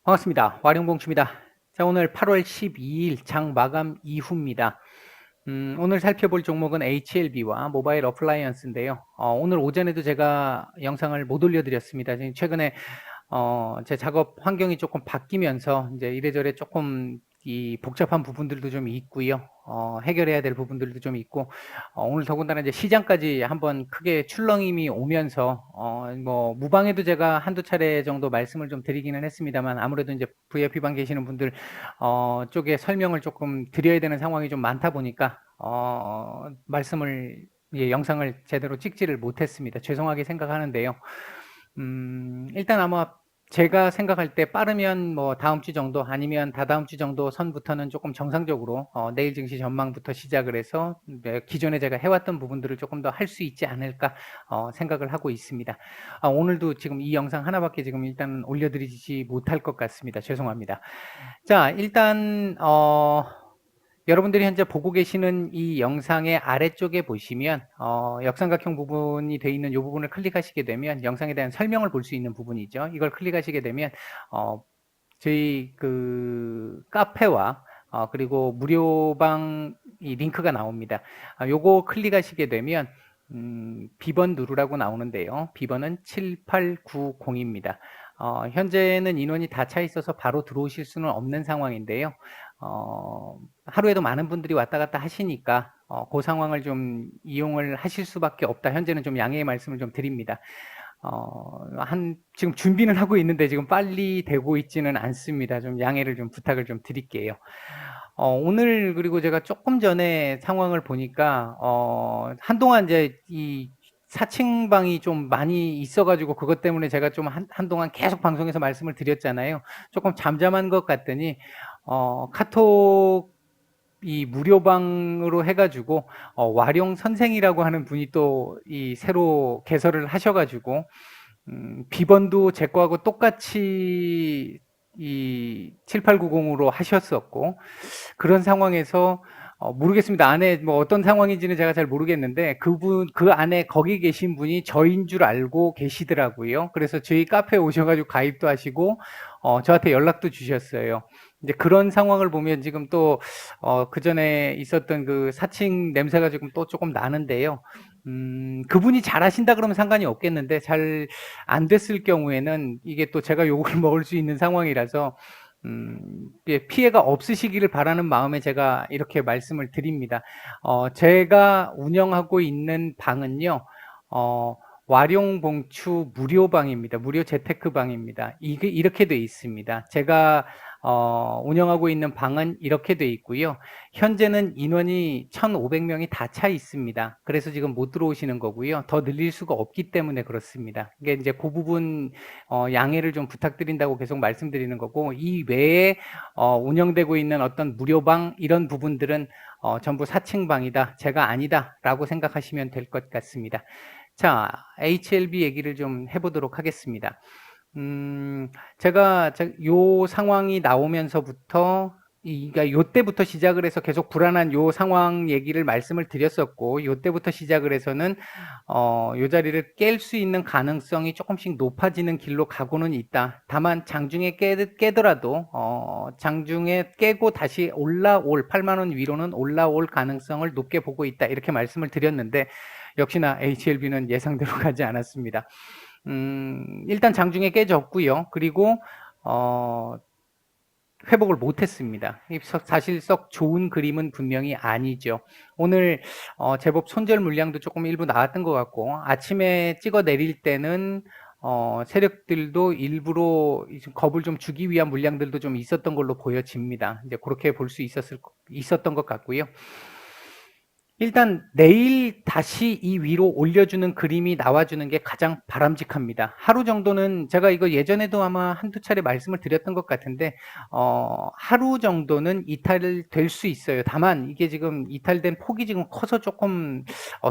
반갑습니다. 와룡봉추입니다. 자, 오늘 8월 12일 장 마감 이후입니다. 오늘 살펴볼 종목은 HLB와 모바일 어플라이언스인데요. 오늘 오전에도 제가 영상을 못 올려드렸습니다. 최근에 제 작업 환경이 조금 바뀌면서 이제 이래저래 조금 이 복잡한 부분들도 좀 있고요. 해결해야 될 부분들도 좀 있고, 오늘 더군다나 이제 시장까지 한번 크게 출렁임이 오면서, 뭐, 무방에도 제가 한두 차례 정도 말씀을 좀 드리기는 했습니다만, 아무래도 이제 VIP방 계시는 분들, 쪽에 설명을 조금 드려야 되는 상황이 좀 많다 보니까, 예, 영상을 제대로 찍지를 못했습니다. 죄송하게 생각하는데요. 일단 아마 제가 생각할 때 빠르면 뭐 다음 주 정도 아니면 다다음 주 정도 선부터는 조금 정상적으로 내일 증시 전망부터 시작을 해서 기존에 제가 해왔던 부분들을 조금 더 할 수 있지 않을까 생각을 하고 있습니다. 오늘도 지금 이 영상 하나밖에 지금 일단 올려드리지 못할 것 같습니다. 죄송합니다. 자, 일단 여러분들이 현재 보고 계시는 이 영상의 아래쪽에 보시면 역삼각형 부분이 되어 있는 이 부분을 클릭하시게 되면 영상에 대한 설명을 볼 수 있는 부분이죠. 이걸 클릭하시게 되면 저희 그 카페와 그리고 무료방 이 링크가 나옵니다. 요거 클릭하시게 되면 비번 누르라고 나오는데요. 비번은 7890입니다. 현재는 인원이 다 차 있어서 바로 들어오실 수는 없는 상황인데요. 하루에도 많은 분들이 왔다 갔다 하시니까 그 상황을 좀 이용을 하실 수밖에 없다. 현재는 좀 양해의 말씀을 좀 드립니다. 지금 준비는 하고 있는데 지금 빨리 되고 있지는 않습니다. 좀 양해를 좀 부탁을 좀 드릴게요. 오늘 그리고 제가 조금 전에 상황을 보니까 한동안 이제 이 4층 방이 좀 많이 있어가지고 그것 때문에 제가 좀 한동안 계속 방송에서 말씀을 드렸잖아요. 조금 잠잠한 것 같더니 카톡 이 무료방으로 해가지고 와룡 선생이라고 하는 분이 또 이 새로 개설을 하셔가지고 비번도 제 거하고 똑같이 이 7890으로 하셨었고 그런 상황에서 모르겠습니다. 안에 뭐 어떤 상황인지는 제가 잘 모르겠는데 그 안에 거기 계신 분이 저인 줄 알고 계시더라고요. 그래서 저희 카페에 오셔가지고 가입도 하시고 저한테 연락도 주셨어요. 이제 그런 상황을 보면 지금 또 그 전에 있었던 그 사칭 냄새가 지금 또 조금 나는데요. 그분이 잘하신다 그러면 상관이 없겠는데 잘 안 됐을 경우에는 이게 또 제가 욕을 먹을 수 있는 상황이라서 피해가 없으시기를 바라는 마음에 제가 이렇게 말씀을 드립니다. 제가 운영하고 있는 방은요, 와룡봉추 무료방입니다. 무료 재테크방입니다. 이게 이렇게 돼 있습니다. 제가 운영하고 있는 방은 이렇게 돼 있고요. 현재는 인원이 1,500명이 다 차 있습니다. 그래서 지금 못 들어오시는 거고요. 더 늘릴 수가 없기 때문에 그렇습니다. 이게 이제 그 부분 양해를 좀 부탁드린다고 계속 말씀드리는 거고 이 외에 운영되고 있는 어떤 무료방 이런 부분들은 전부 4층 방이다. 제가 아니다라고 생각하시면 될 것 같습니다. 자, HLB 얘기를 좀 해보도록 하겠습니다. 제가 요 상황이 나오면서부터 그러니까 요때부터 시작을 해서 계속 불안한 요 상황 얘기를 말씀을 드렸었고 요때부터 시작을 해서는 요 자리를 깰 수 있는 가능성이 조금씩 높아지는 길로 가고는 있다. 다만 장중에 깨더라도 장중에 깨고 다시 올라올 8만 원 위로는 올라올 가능성을 높게 보고 있다. 이렇게 말씀을 드렸는데 역시나 HLB는 예상대로 가지 않았습니다. 일단 장중에 깨졌고요. 그리고 회복을 못했습니다. 사실 썩 좋은 그림은 분명히 아니죠. 오늘 제법 손절 물량도 조금 일부 나왔던 것 같고 아침에 찍어 내릴 때는 세력들도 일부러 겁을 좀 주기 위한 물량들도 좀 있었던 걸로 보여집니다. 이제 그렇게 볼 수 있었던 것 같고요. 일단 내일 다시 이 위로 올려주는 그림이 나와주는 게 가장 바람직합니다. 하루 정도는 제가 이거 예전에도 아마 한두 차례 말씀을 드렸던 것 같은데 하루 정도는 이탈될 수 있어요. 다만 이게 지금 이탈된 폭이 지금 커서 조금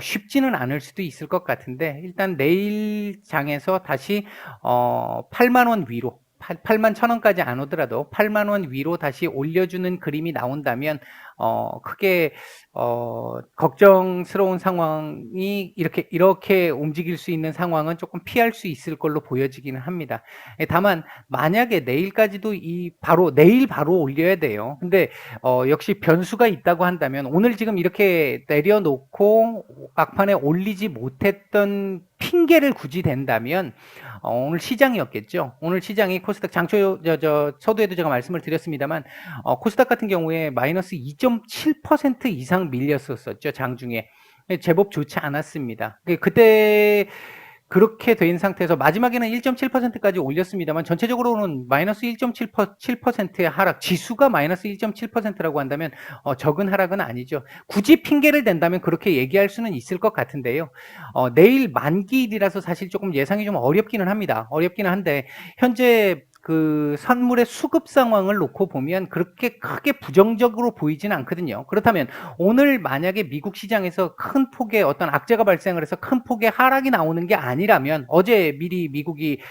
쉽지는 않을 수도 있을 것 같은데 일단 내일 장에서 다시 8만 원 위로 8만 1,000원까지 안 오더라도 8만 원 위로 다시 올려주는 그림이 나온다면 크게 걱정스러운 상황이 이렇게 움직일 수 있는 상황은 조금 피할 수 있을 걸로 보여지기는 합니다. 다만 만약에 내일까지도 내일 바로 올려야 돼요. 근데 역시 변수가 있다고 한다면 오늘 지금 이렇게 내려놓고 막판에 올리지 못했던 핑계를 굳이 댄다면 오늘 시장이었겠죠. 오늘 시장이 코스닥 서두에도 제가 말씀을 드렸습니다만 코스닥 같은 경우에 마이너스 2.7% 이상 밀렸었죠. 장중에. 제법 좋지 않았습니다. 그때 그렇게 된 상태에서 마지막에는 1.7%까지 올렸습니다만 전체적으로는 마이너스 1.7%의 하락, 지수가 마이너스 1.7%라고 한다면 적은 하락은 아니죠. 굳이 핑계를 댄다면 그렇게 얘기할 수는 있을 것 같은데요. 내일 만기일이라서 사실 조금 예상이 좀 어렵기는 합니다. 어렵기는 한데 현재 그 선물의 수급 상황을 놓고 보면 그렇게 크게 부정적으로 보이지는 않거든요. 그렇다면 오늘 만약에 미국 시장에서 큰 폭의 어떤 악재가 발생을 해서 큰 폭의 하락이 나오는 게 아니라면 어제 미리 미국이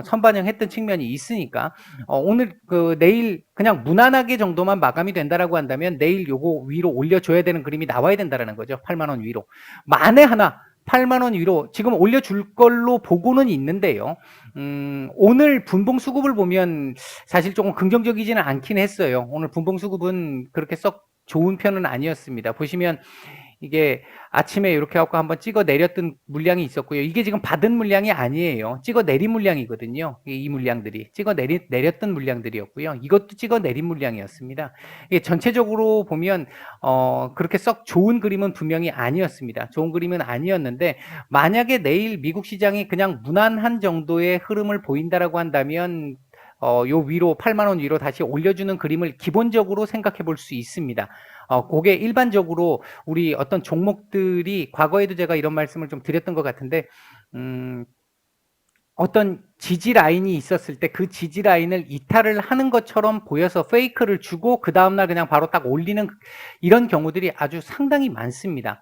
선반영했던 측면이 있으니까 오늘 내일 그냥 무난하게 정도만 마감이 된다라고 한다면 내일 요거 위로 올려줘야 되는 그림이 나와야 된다라는 거죠. 8만 원 위로. 만에 하나 8만 원 위로 지금 올려줄 걸로 보고는 있는데요. 오늘 분봉 수급을 보면 사실 조금 긍정적이지는 않긴 했어요. 오늘 분봉 수급은 그렇게 썩 좋은 편은 아니었습니다. 보시면 이게 아침에 이렇게 하고 한번 찍어 내렸던 물량이 있었고요. 이게 지금 받은 물량이 아니에요. 찍어 내린 물량이거든요. 이 물량들이 찍어 내렸던 물량들이었고요. 이것도 찍어 내린 물량이었습니다. 이게 전체적으로 보면 그렇게 썩 좋은 그림은 분명히 아니었습니다. 좋은 그림은 아니었는데 만약에 내일 미국 시장이 그냥 무난한 정도의 흐름을 보인다라고 한다면 요 위로 8만 원 위로 다시 올려주는 그림을 기본적으로 생각해 볼 수 있습니다. 그게 일반적으로 우리 어떤 종목들이 과거에도 제가 이런 말씀을 좀 드렸던 것 같은데 어떤 지지 라인이 있었을 때 그 지지 라인을 이탈을 하는 것처럼 보여서 페이크를 주고 그 다음날 그냥 바로 딱 올리는 이런 경우들이 아주 상당히 많습니다.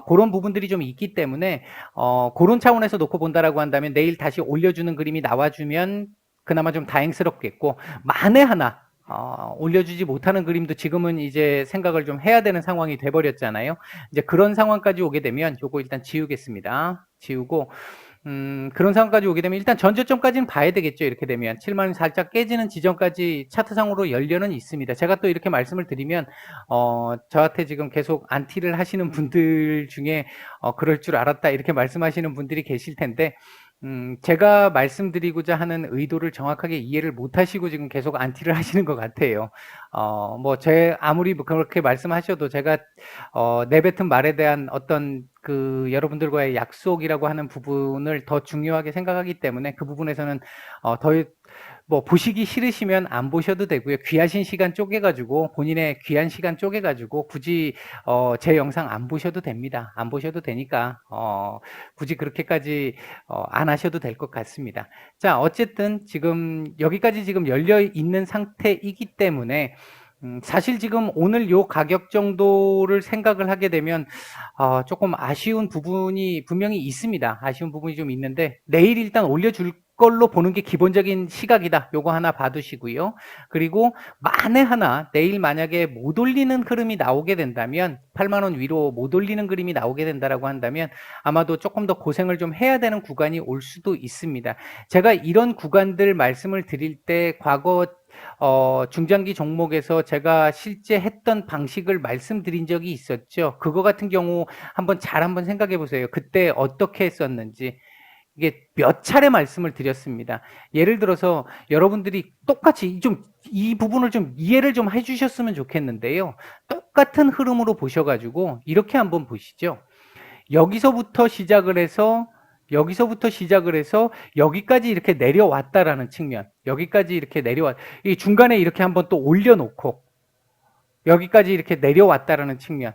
그런 부분들이 좀 있기 때문에 그런 차원에서 놓고 본다라고 한다면 내일 다시 올려주는 그림이 나와주면 그나마 좀 다행스럽겠고 만에 하나 올려주지 못하는 그림도 지금은 이제 생각을 좀 해야 되는 상황이 돼버렸잖아요. 이제 그런 상황까지 오게 되면 요거 일단 지우겠습니다. 지우고 그런 상황까지 오게 되면 일단 전저점까지는 봐야 되겠죠. 이렇게 되면 7만 원 살짝 깨지는 지점까지 차트상으로 열려는 있습니다. 제가 또 이렇게 말씀을 드리면 저한테 지금 계속 안티를 하시는 분들 중에 그럴 줄 알았다 이렇게 말씀하시는 분들이 계실 텐데 제가 말씀드리고자 하는 의도를 정확하게 이해를 못 하시고 지금 계속 안티를 하시는 것 같아요. 아무리 그렇게 말씀하셔도 제가, 내뱉은 말에 대한 어떤 여러분들과의 약속이라고 하는 부분을 더 중요하게 생각하기 때문에 그 부분에서는, 보시기 싫으시면 안 보셔도 되고요. 귀하신 시간 쪼개가지고, 본인의 귀한 시간 쪼개가지고, 굳이, 제 영상 안 보셔도 됩니다. 안 보셔도 되니까, 굳이 그렇게까지, 안 하셔도 될 것 같습니다. 자, 어쨌든 지금, 여기까지 지금 열려 있는 상태이기 때문에, 사실 지금 오늘 요 가격 정도를 생각을 하게 되면, 조금 아쉬운 부분이 분명히 있습니다. 아쉬운 부분이 좀 있는데, 내일 일단 올려줄 걸로 보는 게 기본적인 시각이다. 요거 하나 봐두시고요. 그리고 만에 하나 내일 만약에 못 올리는 흐름이 나오게 된다면 8만 원 위로 못 올리는 그림이 나오게 된다라고 한다면 아마도 조금 더 고생을 좀 해야 되는 구간이 올 수도 있습니다. 제가 이런 구간들 말씀을 드릴 때 과거 중장기 종목에서 제가 실제 했던 방식을 말씀드린 적이 있었죠. 그거 같은 경우 한번 생각해 보세요. 그때 어떻게 했었는지. 이게 몇 차례 말씀을 드렸습니다. 예를 들어서 여러분들이 똑같이 이 부분을 좀 이해를 좀 해주셨으면 좋겠는데요. 똑같은 흐름으로 보셔가지고 이렇게 한번 보시죠. 여기서부터 시작을 해서 여기까지 이렇게 내려왔다라는 측면, 여기까지 이렇게 이 중간에 이렇게 한번 또 올려놓고 여기까지 이렇게 내려왔다라는 측면.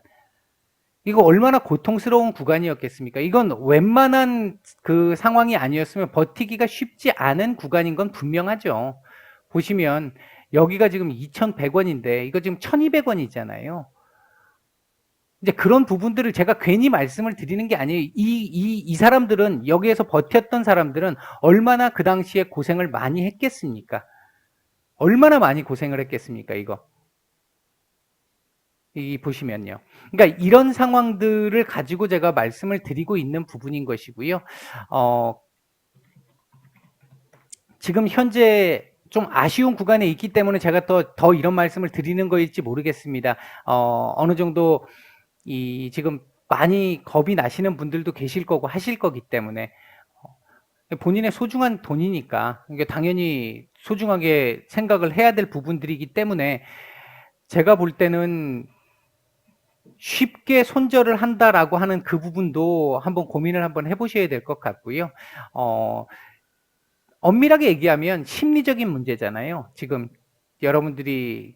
이거 얼마나 고통스러운 구간이었겠습니까? 이건 웬만한 상황이 아니었으면 버티기가 쉽지 않은 구간인 건 분명하죠. 보시면 여기가 지금 2,100원인데 이거 지금 1,200원이잖아요. 이제 그런 부분들을 제가 괜히 말씀을 드리는 게 아니에요. 이 사람들은, 여기에서 버텼던 사람들은 얼마나 그 당시에 고생을 많이 했겠습니까? 얼마나 많이 고생을 했겠습니까, 이거. 이 보시면요. 그러니까 이런 상황들을 가지고 제가 말씀을 드리고 있는 부분인 것이고요. 지금 현재 좀 아쉬운 구간에 있기 때문에 제가 더 이런 말씀을 드리는 거일지 모르겠습니다. 어느 정도 지금 많이 겁이 나시는 분들도 계실 거고 하실 거기 때문에 본인의 소중한 돈이니까 이게 당연히 소중하게 생각을 해야 될 부분들이기 때문에 제가 볼 때는 쉽게 손절을 한다라고 하는 그 부분도 한번 고민을 한번 해보셔야 될 것 같고요. 엄밀하게 얘기하면 심리적인 문제잖아요. 지금 여러분들이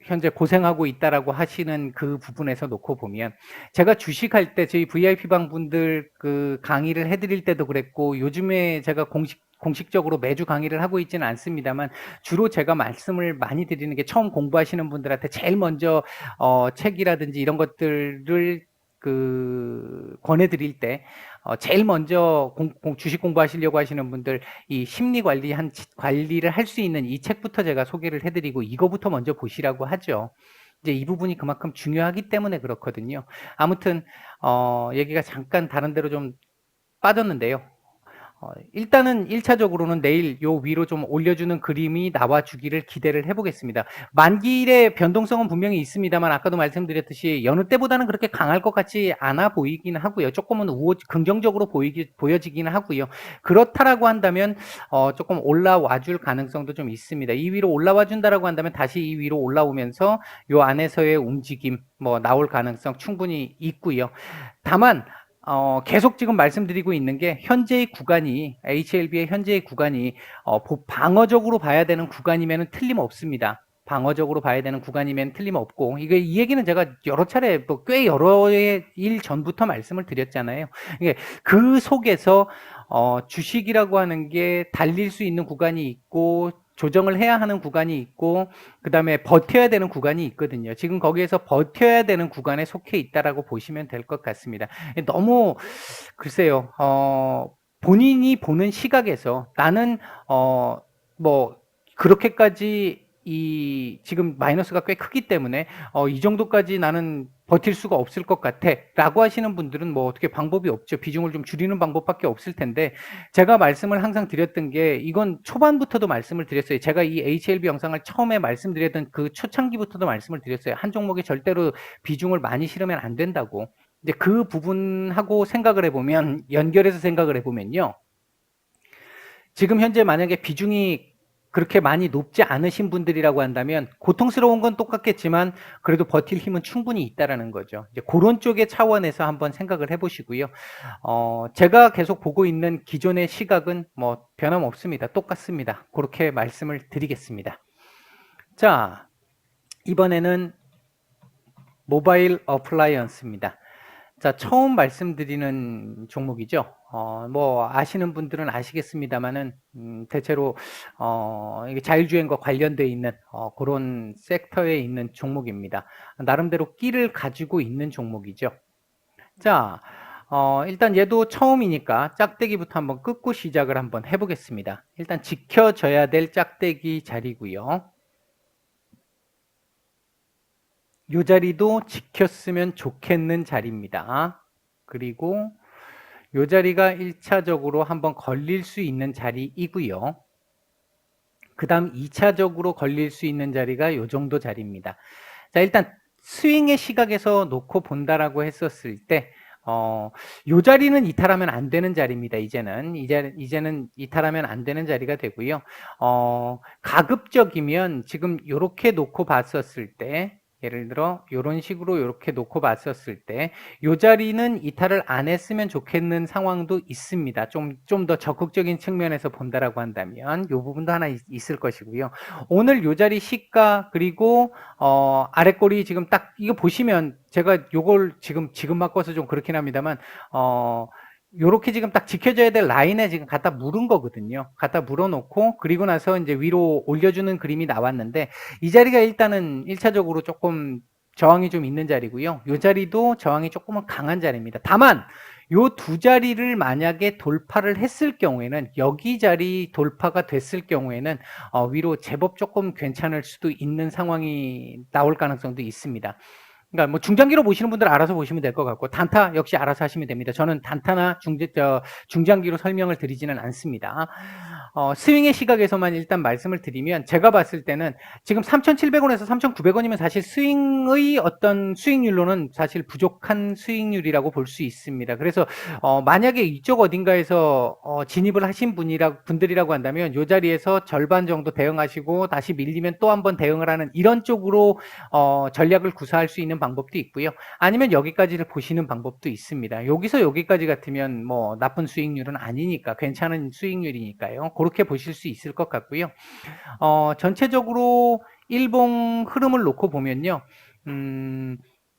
현재 고생하고 있다라고 하시는 그 부분에서 놓고 보면, 제가 주식할 때 저희 VIP방 분들 강의를 해드릴 때도 그랬고, 요즘에 제가 공식적으로 매주 강의를 하고 있지는 않습니다만, 주로 제가 말씀을 많이 드리는 게, 처음 공부하시는 분들한테 제일 먼저 책이라든지 이런 것들을 권해드릴 때, 제일 먼저 주식 공부하시려고 하시는 분들, 이 심리 관리를 할 수 있는 이 책부터 제가 소개를 해드리고, 이거부터 먼저 보시라고 하죠. 이제 이 부분이 그만큼 중요하기 때문에 그렇거든요. 아무튼 얘기가 잠깐 다른 데로 좀 빠졌는데요. 일단은 1차적으로는 내일 요 위로 좀 올려주는 그림이 나와주기를 기대를 해보겠습니다. 만기일의 변동성은 분명히 있습니다만, 아까도 말씀드렸듯이 여느 때보다는 그렇게 강할 것 같지 않아 보이긴 하고요. 조금은 긍정적으로 보여지기는 하고요. 그렇다라고 한다면 조금 올라와 줄 가능성도 좀 있습니다. 이 위로 올라와 준다라고 한다면 다시 이 위로 올라오면서 요 안에서의 움직임 나올 가능성 충분히 있고요. 다만 계속 지금 말씀드리고 있는 게, 현재의 구간이, HLB의 현재의 구간이 방어적으로 봐야 되는 구간이면 틀림없습니다. 방어적으로 봐야 되는 구간이면 틀림없고, 이 얘기는 제가 여러 차례, 꽤 여러 일 전부터 말씀을 드렸잖아요. 이게 그 속에서 주식이라고 하는 게 달릴 수 있는 구간이 있고, 조정을 해야 하는 구간이 있고, 그 다음에 버텨야 되는 구간이 있거든요. 지금 거기에서 버텨야 되는 구간에 속해 있다라고 보시면 될 것 같습니다. 너무 글쎄요. 본인이 보는 시각에서 나는 그렇게까지 지금 마이너스가 꽤 크기 때문에 이 정도까지 나는 버틸 수가 없을 것 같아 라고 하시는 분들은 어떻게 방법이 없죠. 비중을 좀 줄이는 방법밖에 없을 텐데, 제가 말씀을 항상 드렸던 게, 이건 초반부터도 말씀을 드렸어요. 제가 이 HLB 영상을 처음에 말씀드렸던 그 초창기부터도 말씀을 드렸어요. 한 종목에 절대로 비중을 많이 실으면 안 된다고. 이제 그 부분하고 생각을 해보면, 연결해서 생각을 해보면요. 지금 현재 만약에 비중이 그렇게 많이 높지 않으신 분들이라고 한다면, 고통스러운 건 똑같겠지만 그래도 버틸 힘은 충분히 있다라는 거죠. 이제 그런 쪽의 차원에서 한번 생각을 해보시고요. 제가 계속 보고 있는 기존의 시각은 변함없습니다. 똑같습니다. 그렇게 말씀을 드리겠습니다. 자, 이번에는 모바일 어플라이언스입니다. 자, 처음 말씀드리는 종목이죠. 아시는 분들은 아시겠습니다만은, 대체로, 이게 자율주행과 관련되어 있는, 그런 섹터에 있는 종목입니다. 나름대로 끼를 가지고 있는 종목이죠. 자, 일단 얘도 처음이니까 짝대기부터 한번 끊고 시작을 한번 해보겠습니다. 일단 지켜져야 될 짝대기 자리고요. 이 자리도 지켰으면 좋겠는 자리입니다. 그리고 이 자리가 1차적으로 한번 걸릴 수 있는 자리이고요. 그 다음 2차적으로 걸릴 수 있는 자리가 이 정도 자리입니다. 자, 일단 스윙의 시각에서 놓고 본다라고 했었을 때, 이 자리는 이탈하면 안 되는 자리입니다. 이제는 이탈하면 안 되는 자리가 되고요. 가급적이면 지금 이렇게 놓고 봤었을 때, 예를 들어 이런 식으로 이렇게 놓고 봤었을 때, 이 자리는 이탈을 안 했으면 좋겠는 상황도 있습니다. 좀 더 적극적인 측면에서 본다라고 한다면 이 부분도 하나 있을 것이고요. 오늘 이 자리 시가, 그리고 아랫골이 지금 딱 이거 보시면, 제가 요걸 지금 바꿔서 좀 그렇긴 합니다만, 요렇게 지금 딱 지켜져야 될 라인에 지금 갖다 물은 거거든요. 갖다 물어놓고, 그리고 나서 이제 위로 올려주는 그림이 나왔는데, 이 자리가 일단은 1차적으로 조금 저항이 좀 있는 자리고요. 이 자리도 저항이 조금은 강한 자리입니다. 다만 요 두 자리를 만약에 돌파를 했을 경우에는, 여기 자리 돌파가 됐을 경우에는 위로 제법 조금 괜찮을 수도 있는 상황이 나올 가능성도 있습니다. 그러니까 뭐 중장기로 보시는 분들 알아서 보시면 될 것 같고, 단타 역시 알아서 하시면 됩니다. 저는 단타나 중장기로 설명을 드리지는 않습니다. 스윙의 시각에서만 일단 말씀을 드리면, 제가 봤을 때는 지금 3,700원에서 3,900원이면 사실 스윙의 어떤 수익률로는 사실 부족한 수익률이라고 볼 수 있습니다. 그래서 만약에 이쪽 어딘가에서 진입을 하신 분들이라고 한다면 이 자리에서 절반 정도 대응하시고 다시 밀리면 또 한 번 대응을 하는 이런 쪽으로 전략을 구사할 수 있는 방법도 있고요. 아니면 여기까지를 보시는 방법도 있습니다. 여기서 여기까지 같으면 뭐 나쁜 수익률은 아니니까, 괜찮은 수익률이니까요. 그렇게 보실 수 있을 것 같고요. 전체적으로 일봉 흐름을 놓고 보면요.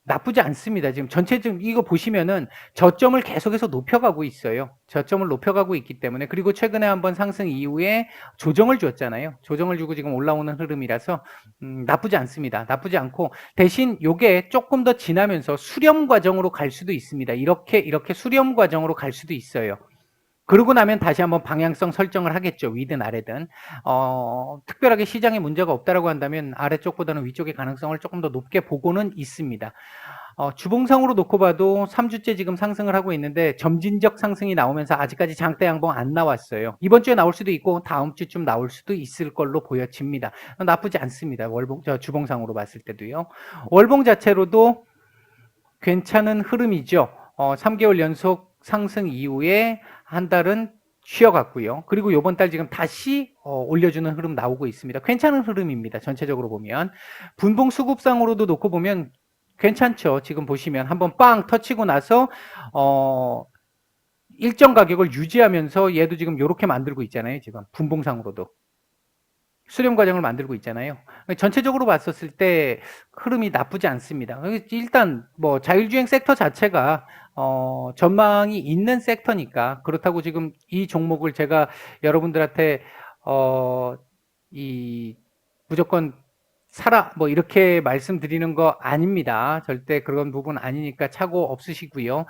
나쁘지 않습니다. 지금 전체적으로 이거 보시면은 저점을 계속해서 높여가고 있어요. 저점을 높여가고 있기 때문에, 그리고 최근에 한번 상승 이후에 조정을 줬잖아요. 조정을 주고 지금 올라오는 흐름이라서 나쁘지 않습니다. 나쁘지 않고, 대신 요게 조금 더 지나면서 수렴 과정으로 갈 수도 있습니다. 이렇게 수렴 과정으로 갈 수도 있어요. 그러고 나면 다시 한번 방향성 설정을 하겠죠. 위든 아래든. 특별하게 시장에 문제가 없다라고 한다면 아래쪽보다는 위쪽의 가능성을 조금 더 높게 보고는 있습니다. 주봉상으로 놓고 봐도 3주째 지금 상승을 하고 있는데 점진적 상승이 나오면서 아직까지 장대 양봉 안 나왔어요. 이번 주에 나올 수도 있고 다음 주쯤 나올 수도 있을 걸로 보여집니다. 나쁘지 않습니다. 주봉상으로 봤을 때도요. 월봉 자체로도 괜찮은 흐름이죠. 3개월 연속 상승 이후에 한 달은 쉬어갔고요. 그리고 이번 달 지금 다시 올려주는 흐름 나오고 있습니다. 괜찮은 흐름입니다. 전체적으로 보면. 분봉 수급상으로도 놓고 보면 괜찮죠. 지금 보시면 한번 빵 터치고 나서 일정 가격을 유지하면서 얘도 지금 이렇게 만들고 있잖아요. 지금 분봉상으로도. 수렴 과정을 만들고 있잖아요. 전체적으로 봤었을 때 흐름이 나쁘지 않습니다. 일단 뭐 자율주행 섹터 자체가 전망이 있는 섹터니까, 그렇다고 지금 이 종목을 제가 여러분들한테 무조건 사라 뭐 이렇게 말씀드리는 거 아닙니다. 절대 그런 부분 아니니까 착오 없으시고요.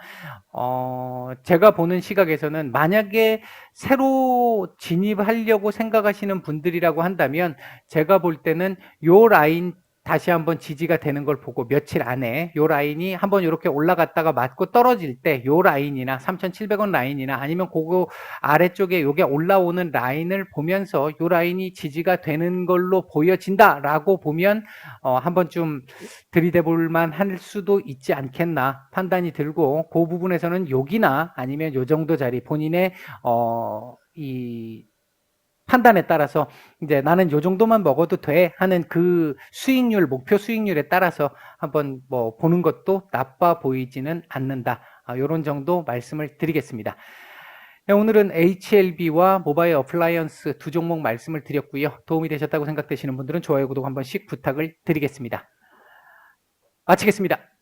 제가 보는 시각에서는 만약에 새로 진입하려고 생각하시는 분들이라고 한다면, 제가 볼 때는 요 라인 다시 한번 지지가 되는 걸 보고 며칠 안에 요 라인이 한번 이렇게 올라갔다가 맞고 떨어질 때 요 라인이나 3,700원 라인이나 아니면 그거 아래쪽에 요게 올라오는 라인을 보면서 요 라인이 지지가 되는 걸로 보여진다라고 보면 한번 좀 들이대 볼만 할 수도 있지 않겠나 판단이 들고, 그 부분에서는 여기나 아니면 요 정도 자리 본인의 이 판단에 따라서 이제 나는 요 정도만 먹어도 돼 하는 그 수익률, 목표 수익률에 따라서 한번 뭐 보는 것도 나빠 보이지는 않는다. 요런 정도 말씀을 드리겠습니다. 네, 오늘은 HLB와 모바일 어플라이언스 두 종목 말씀을 드렸고요. 도움이 되셨다고 생각되시는 분들은 좋아요, 구독 한 번씩 부탁을 드리겠습니다. 마치겠습니다.